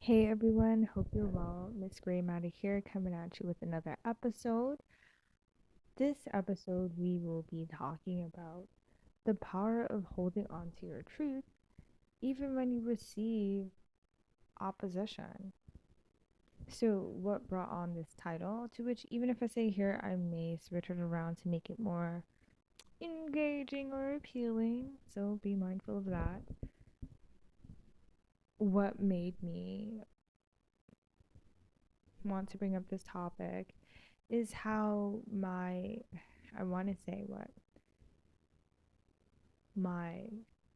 Hey everyone, hope you're well. Miss Gray Matter here, coming at you with another episode. This episode, we will be talking about the power of holding on to your truth even when you receive opposition. So, what brought on this title? To which, even if I say here, I may switch it around to make it more engaging or appealing. So, be mindful of that. What made me want to bring up this topic is how I want to say what my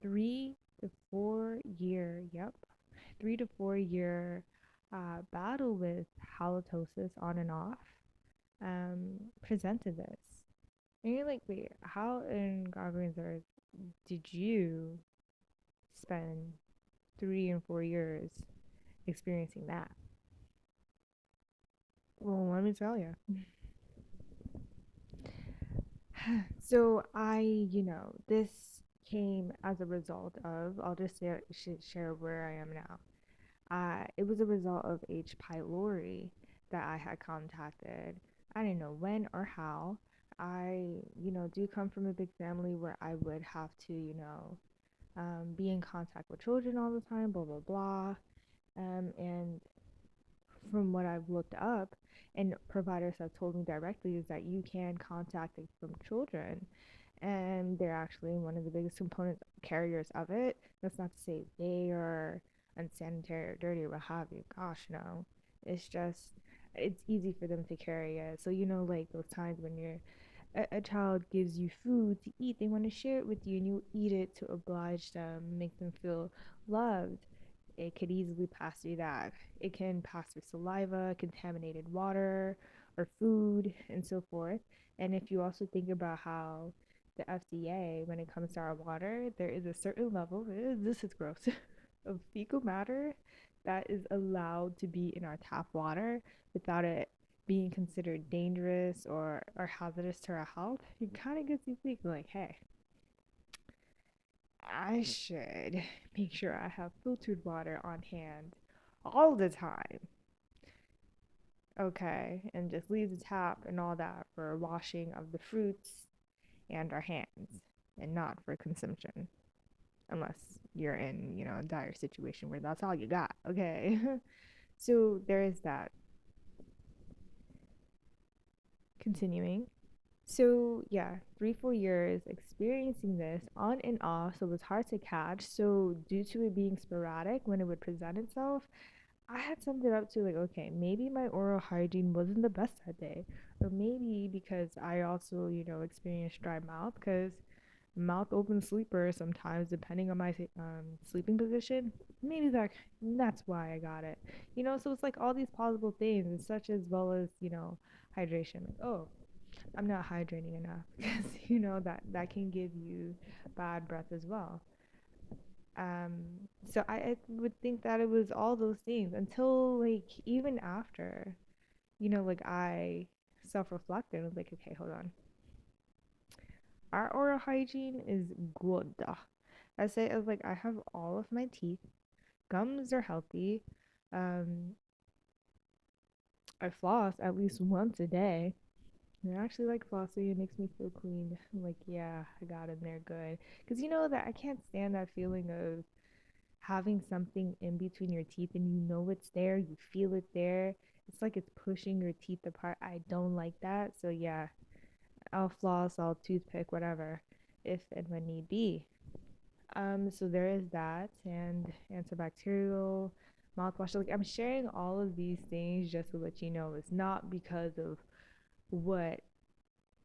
3 to 4 year battle with halitosis on and off presented this. And you're like, wait, how in God's earth did you spend 3 and 4 years experiencing that? Well, let me tell you. So this came as a result of, I'll just share where I am now. It was a result of H. pylori that I had contacted. I didn't know when or how. I do come from a big family where I would have to, be in contact with children all the time, blah, blah, blah. And from what I've looked up and providers have told me directly is that you can contact it from children and they're actually one of the biggest component carriers of it. That's not to say they are unsanitary or dirty or what have you. Gosh, no. It's just it's easy for them to carry it. So like those times when a child gives you food to eat, they want to share it with you, and you eat it to oblige them, make them feel loved. It could easily pass through that. It can pass through saliva, contaminated water, or food, and so forth. And if you also think about how the FDA, when it comes to our water, there is a certain level, this is gross, of fecal matter that is allowed to be in our tap water without it being considered dangerous or hazardous to our health. It kind of gets you thinking, like, hey, I should make sure I have filtered water on hand all the time. Okay, and just leave the tap and all that for washing of the fruits and our hands and not for consumption. Unless you're in, a dire situation where that's all you got. Okay. So there is that. Continuing. So yeah, 3 4 years experiencing this on and off, so it was hard to catch. So due to it being sporadic when it would present itself, I had summed it up to like, okay, maybe my oral hygiene wasn't the best that day, or maybe because I also, experienced dry mouth because mouth open sleeper sometimes depending on my sleeping position. Maybe that's why I got it. So it's like all these plausible things, such as well as hydration. Like, oh, I'm not hydrating enough because that can give you bad breath as well. So I would think that it was all those things until like even after, like I self-reflected and was like, okay, hold on. Our oral hygiene is good. I say as like I have all of my teeth, gums are healthy. Um, I floss at least once a day. I actually like flossing. It makes me feel clean. I'm like, yeah, I got in there good. Because you know that I can't stand that feeling of having something in between your teeth and you know it's there, you feel it there. It's like it's pushing your teeth apart. I don't like that. So yeah, I'll floss, I'll toothpick, whatever, if and when need be. So there is that and antibacterial mouthwash. Like I'm sharing all of these things just to let you know it's not because of what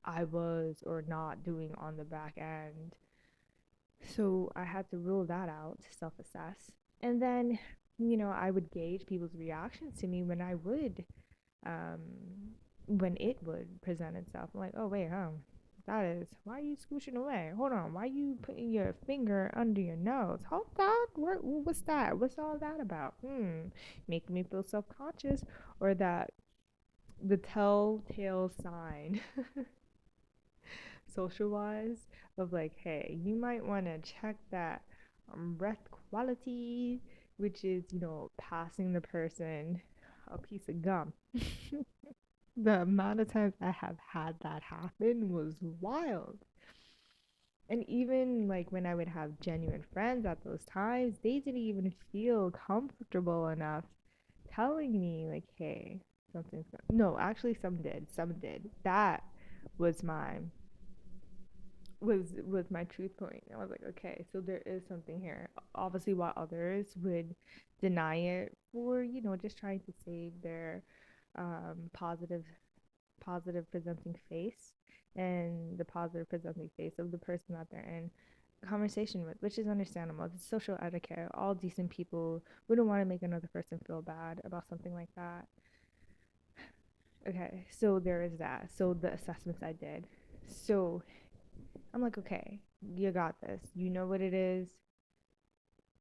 I was or not doing on the back end. So I had to rule that out, self assess. And then, I would gauge people's reactions to me um, when it would present itself. I'm like, oh, wait, that is, why are you scooching away? Hold on, why are you putting your finger under your nose? Hold on, what's that? What's all that about? Making me feel self conscious, or that the telltale sign social wise of like, hey, you might want to check that breath quality which is, passing the person a piece of gum. The amount of times I have had that happen was wild. And even like when I would have genuine friends at those times, they didn't even feel comfortable enough telling me like, "Hey, no, actually some did. Some did. That was my was my truth point. I was like, okay, so there is something here. Obviously, while others would deny it for, just trying to save their positive presenting face and the positive presenting face of the person that they're in conversation with, which is understandable. It's social etiquette. All decent people wouldn't want to make another person feel bad about something like that. Okay, so there is that. So the assessments I did. So I'm like, okay, you got this. You know what it is.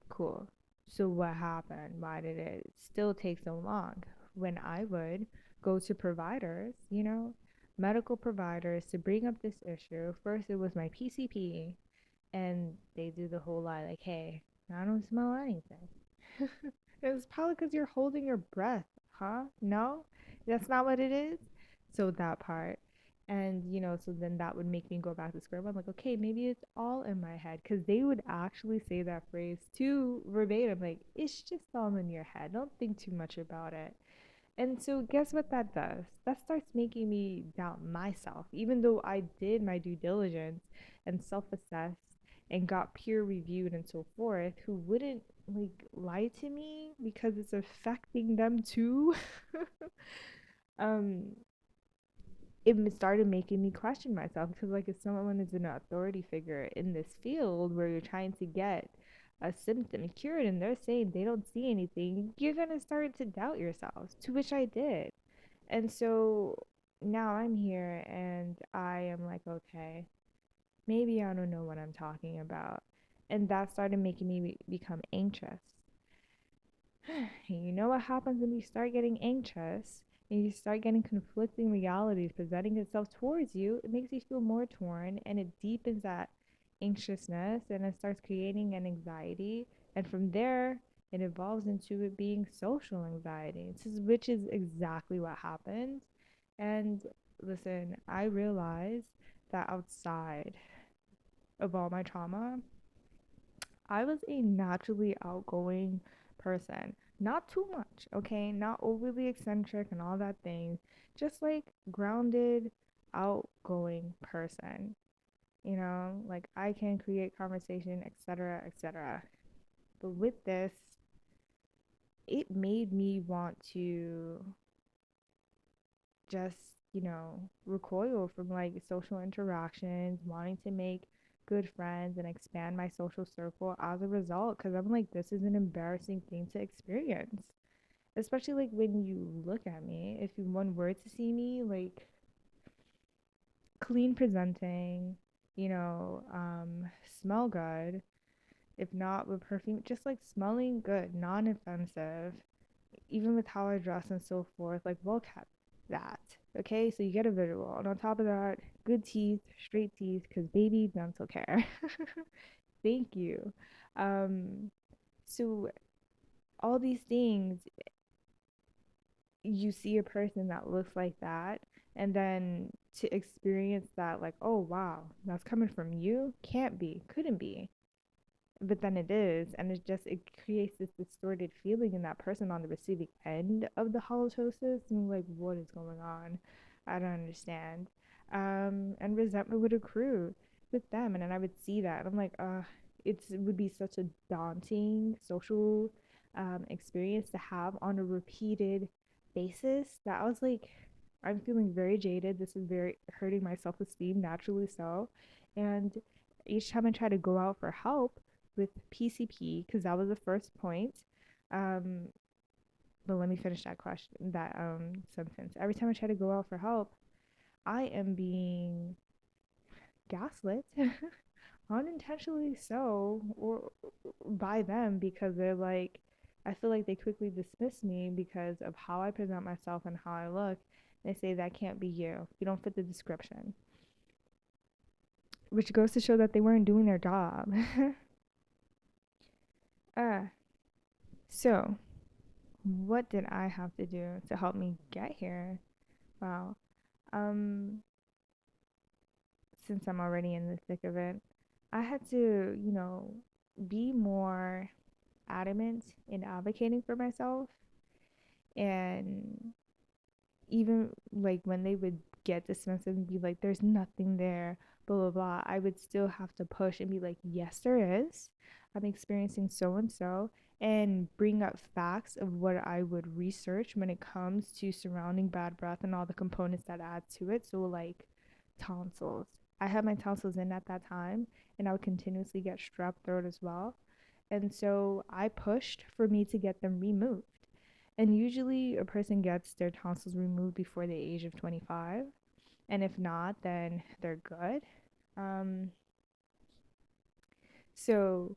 Cool. So what happened? Why did it still take so long? When I would go to providers, medical providers to bring up this issue, first it was my PCP, and they do the whole lie like, hey, I don't smell anything. It's probably because you're holding your breath, huh? No, that's not what it is. So that part. And, so then that would make me go back to square one. I'm like, okay, maybe it's all in my head. Because they would actually say that phrase too verbatim. Like, it's just all in your head. Don't think too much about it. And so, guess what that does? That starts making me doubt myself, even though I did my due diligence and self assessed and got peer reviewed and so forth, who wouldn't like lie to me because it's affecting them too. um, it started making me question myself because, like, if someone is an authority figure in this field where you're trying to get a symptom cured and they're saying they don't see anything, you're gonna start to doubt yourselves, to which I did. And so now I'm here and I am like, okay, maybe I don't know what I'm talking about. And that started making me become anxious. You know what happens when you start getting anxious and you start getting conflicting realities presenting itself towards you? It makes you feel more torn and it deepens that anxiousness and it starts creating an anxiety. And from there, it evolves into it being social anxiety, which is exactly what happened. And listen, I realized that outside of all my trauma, I was a naturally outgoing person. Not too much, okay? Not overly eccentric and all that thing. Just like grounded, outgoing person. Like I can create conversation, etc., etc. But with this, it made me want to just, recoil from like social interactions, wanting to make good friends and expand my social circle as a result. Because I'm like, this is an embarrassing thing to experience. Especially like when you look at me, if one were to see me like clean presenting, smell good, if not with perfume, just like smelling good, non offensive, even with how I dress and so forth, like well kept that. Okay, so you get a visual. And on top of that, good teeth, straight teeth, because baby dental care. Thank you. Um, so all these things, you see a person that looks like that, and then to experience that, like, oh wow, that's coming from you, can't be, couldn't be, but then it is, and it creates this distorted feeling in that person on the receiving end of the halitosis and like what is going on, I don't understand. And resentment would accrue with them, and then I would see that and I'm like, it would be such a daunting social experience to have on a repeated basis that I was like, I'm feeling very jaded, this is very hurting my self-esteem, naturally so. And each time I try to go out for help with PCP, because that was the first point. Um, but let me finish that sentence. Every time I try to go out for help, I am being gaslit, unintentionally so, or by them because they're like, I feel like they quickly dismiss me because of how I present myself and how I look. They say that can't be you. You don't fit the description, which goes to show that they weren't doing their job. uh, So, what did I have to do to help me get here? Wow. Um, since I'm already in the thick of it, I had to, be more adamant in advocating for myself. And even like when they would get dismissive and be like, there's nothing there, blah, blah, blah, I would still have to push and be like, yes, there is. I'm experiencing so and so, and bring up facts of what I would research when it comes to surrounding bad breath and all the components that add to it. So, like tonsils. I had my tonsils in at that time, and I would continuously get strep throat as well. And so I pushed for me to get them removed. And usually a person gets their tonsils removed before the age of 25. And if not, then they're good. Um, so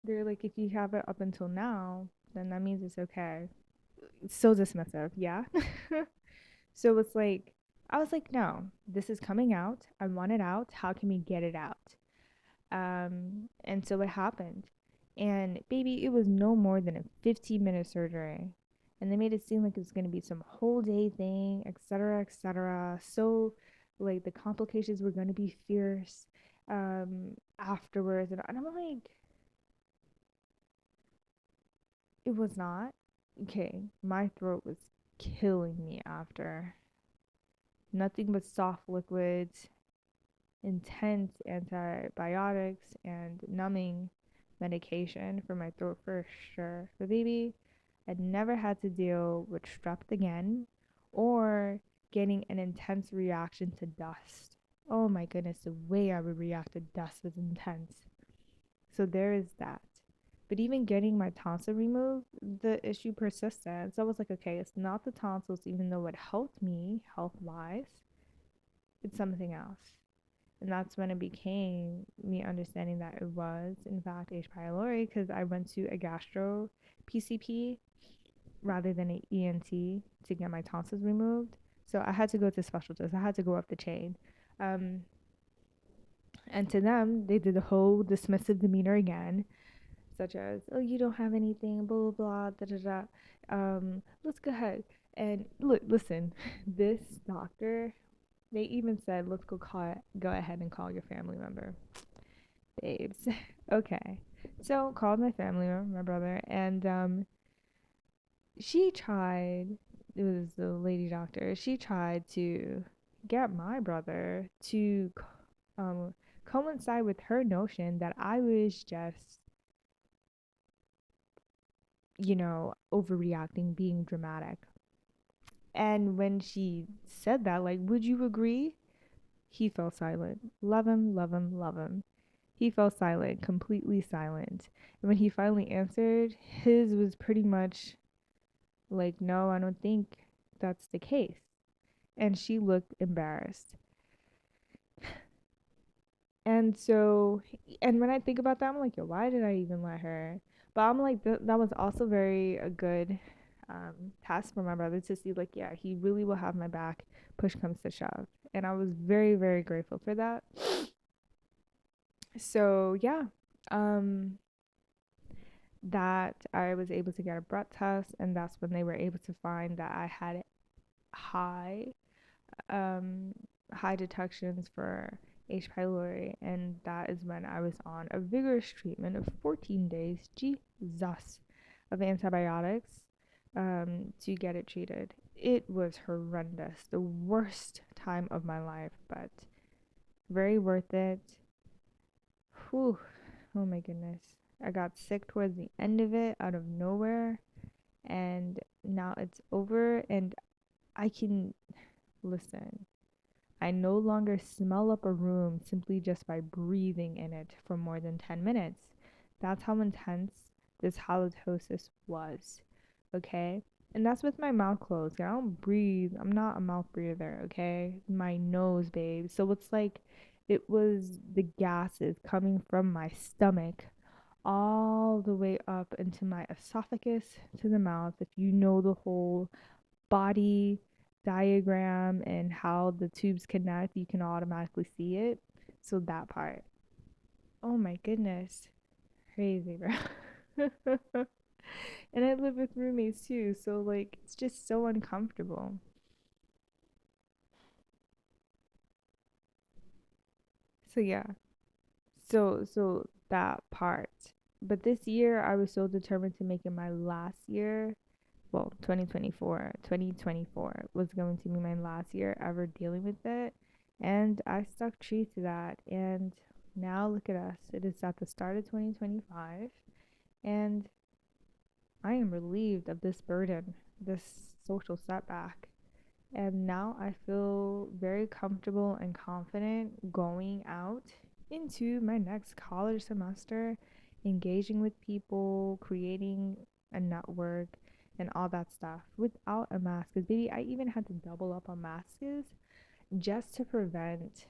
they're like, if you have it up until now, then that means it's okay. It's so dismissive, yeah. So it's like, I was like, no, this is coming out. I want it out. How can we get it out? And so it happened. And baby, it was no more than a 15-minute surgery. And they made it seem like it was going to be some whole day thing, etc., etc. So, like, the complications were going to be fierce afterwards. And I'm like, it was not. Okay, my throat was killing me after. Nothing but soft liquids, intense antibiotics, and numbing medication for my throat for sure. But baby, I'd never had to deal with strep again or getting an intense reaction to dust. Oh my goodness, the way I would react to dust was intense. So there is that. But even getting my tonsil removed, the issue persisted. So I was like, okay, it's not the tonsils, even though it helped me health wise, it's something else. And that's when it became me understanding that it was, in fact, H. pylori because I went to a gastro PCP rather than an ENT to get my tonsils removed. So I had to go to specialists. I had to go up the chain. Um, and to them, they did the whole dismissive demeanor again, such as, oh, you don't have anything, blah, blah, blah, da, da, da. Let's go ahead. And look, listen, this doctor, they even said, let's go ahead and call your family member. Babes. Okay. So called my family, my brother, and she tried, it was the lady doctor, she tried to get my brother to um coincide with her notion that I was just, overreacting, being dramatic. And when she said that, like, would you agree? He fell silent. Love him, love him, love him. He fell silent, completely silent. And when he finally answered, his was pretty much like, no, I don't think that's the case. And she looked embarrassed. And so, and when I think about that, I'm like, yo, why did I even let her? But I'm like, that was also very a good task for my brother to see, like, yeah, he really will have my back, push comes to shove. And I was very, very grateful for that. So, yeah, um, that I was able to get a breath test, and that's when they were able to find that I had high um high detections for H. pylori, and that is when I was on a vigorous treatment of 14 days, Jesus, of antibiotics to get it treated. It was horrendous, the worst time of my life, but very worth it. Whew. Oh my goodness. I got sick towards the end of it out of nowhere, and now it's over, and I can listen. I no longer smell up a room simply just by breathing in it for more than 10 minutes. That's how intense this halitosis was. Okay? And that's with my mouth closed. I don't breathe. I'm not a mouth breather, okay? My nose, babe. So it's like it was the gases coming from my stomach all the way up into my esophagus to the mouth. If you know the whole body diagram and how the tubes connect, you can automatically see it. So that part. Oh my goodness. Crazy, bro. And I live with roommates too, so like it's just so uncomfortable. So yeah. So that part. But this year I was so determined to make it my last year. Well, 2024 was going to be my last year ever dealing with it. And I stuck true to that. And now look at us. It is at the start of 2025. And I am relieved of this burden, this social setback. And now I feel very comfortable and confident going out into my next college semester, engaging with people, creating a network, and all that stuff without a mask. Because, baby, I even had to double up on masks just to prevent,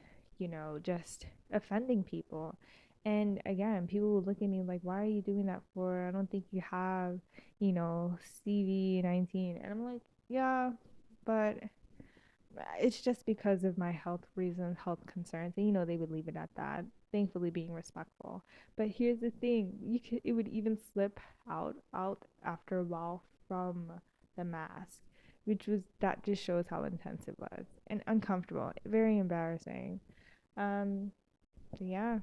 just offending people. And again, people would look at me like, why are you doing that for? I don't think you have, CV-19. And I'm like, yeah, but it's just because of my health reasons, health concerns, and they would leave it at that. Thankfully, being respectful. But here's the thing: it would even slip out after a while from the mask, which was that just shows how intense it was and uncomfortable, very embarrassing. Um, yeah.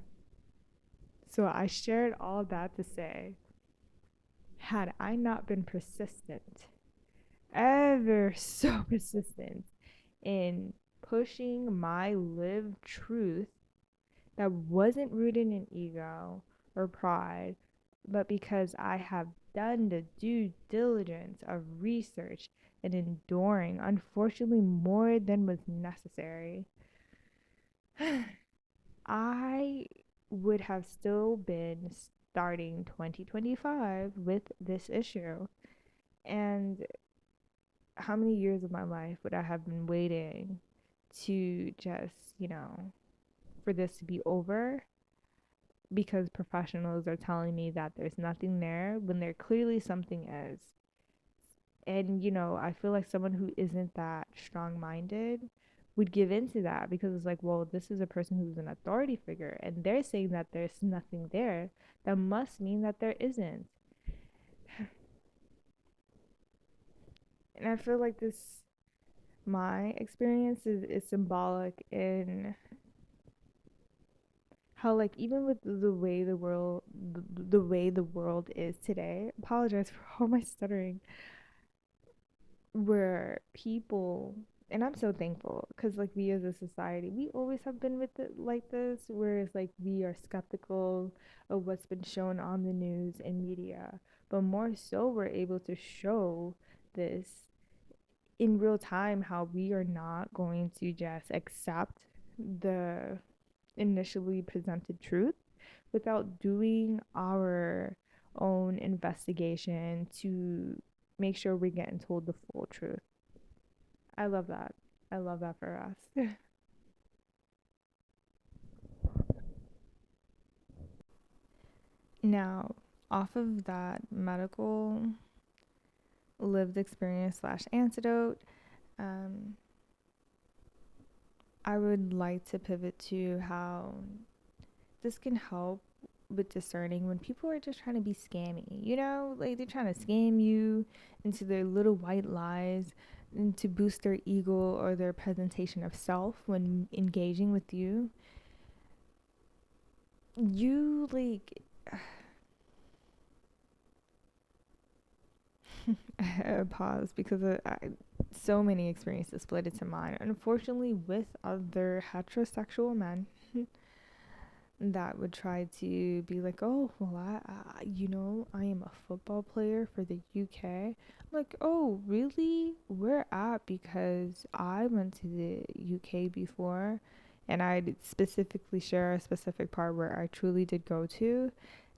So I shared all that to say, had I not been persistent, ever so persistent in pushing my lived truth that wasn't rooted in ego or pride, but because I have done the due diligence of research and enduring, unfortunately, more than was necessary, I would have still been starting 2025 with this issue. And how many years of my life would I have been waiting to just, for this to be over because professionals are telling me that there's nothing there when there clearly something is. And, I feel like someone who isn't that strong minded would give into that because it's like, well, this is a person who's an authority figure and they're saying that there's nothing there. That must mean that there isn't. And I feel like my experience is symbolic in how, like, even with the way the world is today, apologize for all my stuttering, where people, and I'm so thankful because, like, we as a society, we always have been with it like this, whereas, like, we are skeptical of what's been shown on the news and media, but more so, we're able to show this in real time how we are not going to just accept the initially presented truth without doing our own investigation to make sure we're getting told the full truth. I love that. I love that for us. Now, off of that medical lived experience slash antidote, um, I would like to pivot to how this can help with discerning when people are just trying to be scammy, like they're trying to scam you into their little white lies and to boost their ego or their presentation of self when engaging with you. You like pause because so many experiences split into mine. Unfortunately, with other heterosexual men that would try to be like, oh, well, I am a football player for the UK. I'm like, oh, really? Where at? Because I went to the UK before, and I'd specifically share a specific part where I truly did go to.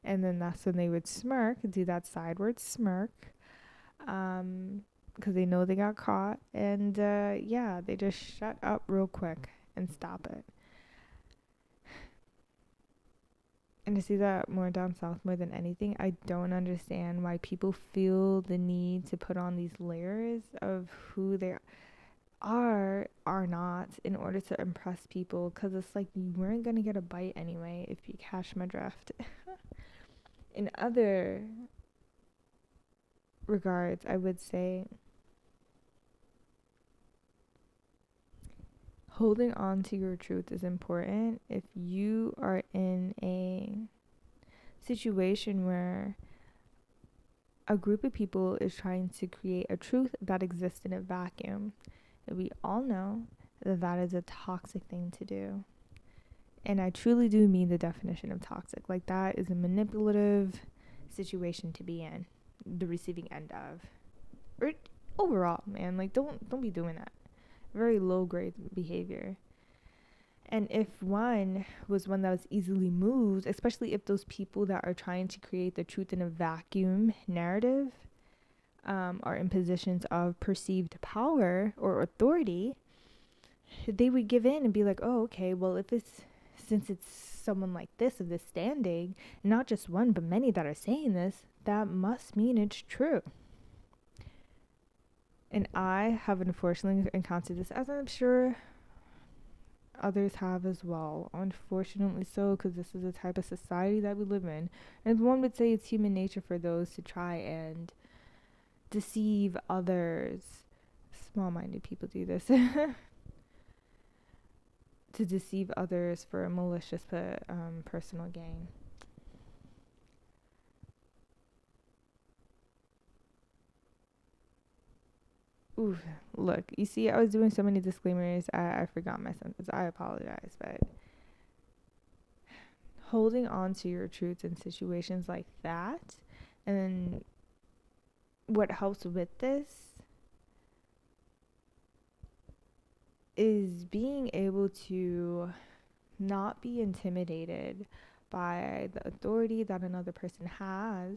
And then that's when they would smirk, do that sideward smirk, because they know they got caught. And yeah, they just shut up real quick and stop it. And to see that more down south more than anything, I don't understand why people feel the need to put on these layers of who they are not in order to impress people, because it's like you weren't going to get a bite anyway if you catch my drift. In other regards, I would say holding on to your truth is important if you are in a situation where a group of people is trying to create a truth that exists in a vacuum. We all know that that is a toxic thing to do. And I truly do mean the definition of toxic. Like, that is a manipulative situation to be in, the receiving end of. Or overall, man, like, don't be doing that. Very low grade behavior. And if one was one that was easily moved, especially if those people that are trying to create the truth in a vacuum narrative are in positions of perceived power or authority, they would give in and be like, oh, okay, well, since it's someone like this of this standing, not just one, but many that are saying this, that must mean it's true. And I have unfortunately encountered this, as I'm sure others have as well. Unfortunately so, because this is the type of society that we live in. And one would say it's human nature for those to try and deceive others. Small-minded people do this. To deceive others for a malicious personal gain. Ooh, look, you see, I was doing so many disclaimers, I forgot my sentence. I apologize, but holding on to your truth in situations like that, and what helps with this is being able to not be intimidated by the authority that another person has.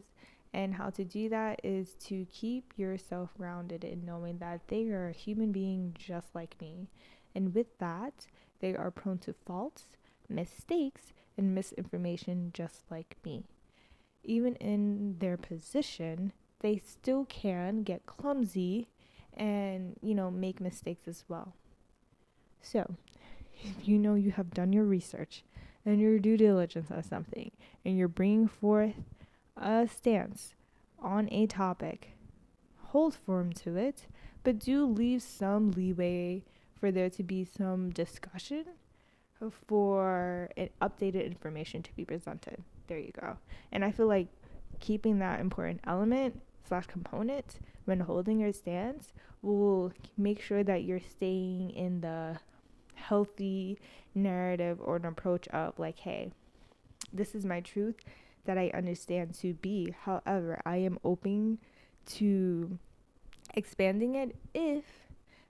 And how to do that is to keep yourself grounded in knowing that they are a human being just like me. And with that, they are prone to faults, mistakes, and misinformation just like me. Even in their position, they still can get clumsy and, make mistakes as well. So, if you know you have done your research and your due diligence on something, and you're bringing forth a stance on a topic, hold firm to it, but do leave some leeway for there to be some discussion for updated information to be presented. There you go. And I feel like keeping that important element slash component when holding your stance will make sure that you're staying in the healthy narrative or an approach of like, hey, this is my truth that I understand to be. However, I am open to expanding it if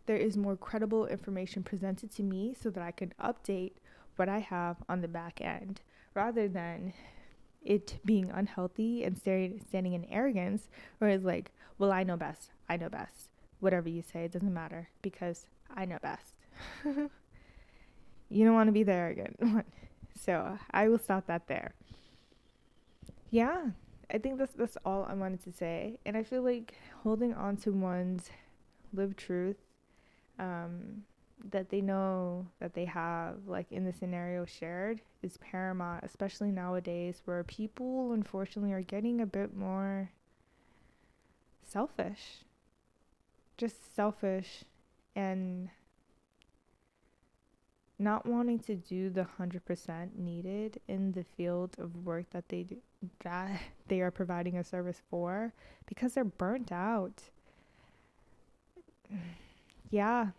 there is more credible information presented to me so that I can update what I have on the back end, rather than it being unhealthy and standing in arrogance, where it's like, well, I know best. I know best. Whatever you say, it doesn't matter because I know best. You don't want to be the arrogant one. So I will stop that there. Yeah, I think that's all I wanted to say. And I feel like holding on to one's lived truth, that they know that they have, like in the scenario shared, is paramount, especially nowadays where people unfortunately are getting a bit more selfish. Just selfish and not wanting to do the 100% needed in the field of work that that they are providing a service for, because they're burnt out. Yeah.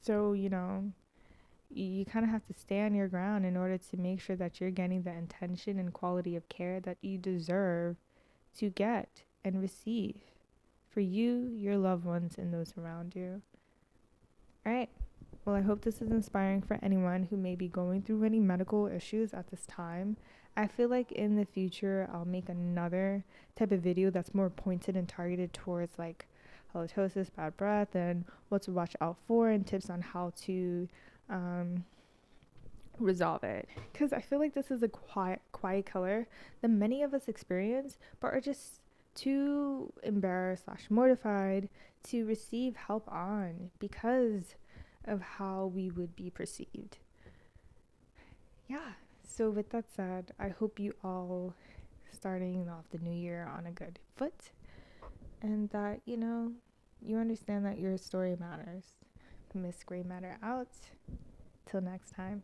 So, you kind of have to stand your ground in order to make sure that you're getting the intention and quality of care that you deserve to get and receive for you, your loved ones, and those around you. All right. Well, I hope this is inspiring for anyone who may be going through any medical issues at this time. I feel like in the future, I'll make another type of video that's more pointed and targeted towards like halitosis, bad breath, and what to watch out for, and tips on how to resolve it. Because I feel like this is a quiet killer that many of us experience, but are just too embarrassed slash mortified to receive help on because of how we would be perceived. Yeah. So with that said, I hope you all starting off the new year on a good foot. and that, you understand that your story matters. Miss Gray Matter out. Till next time.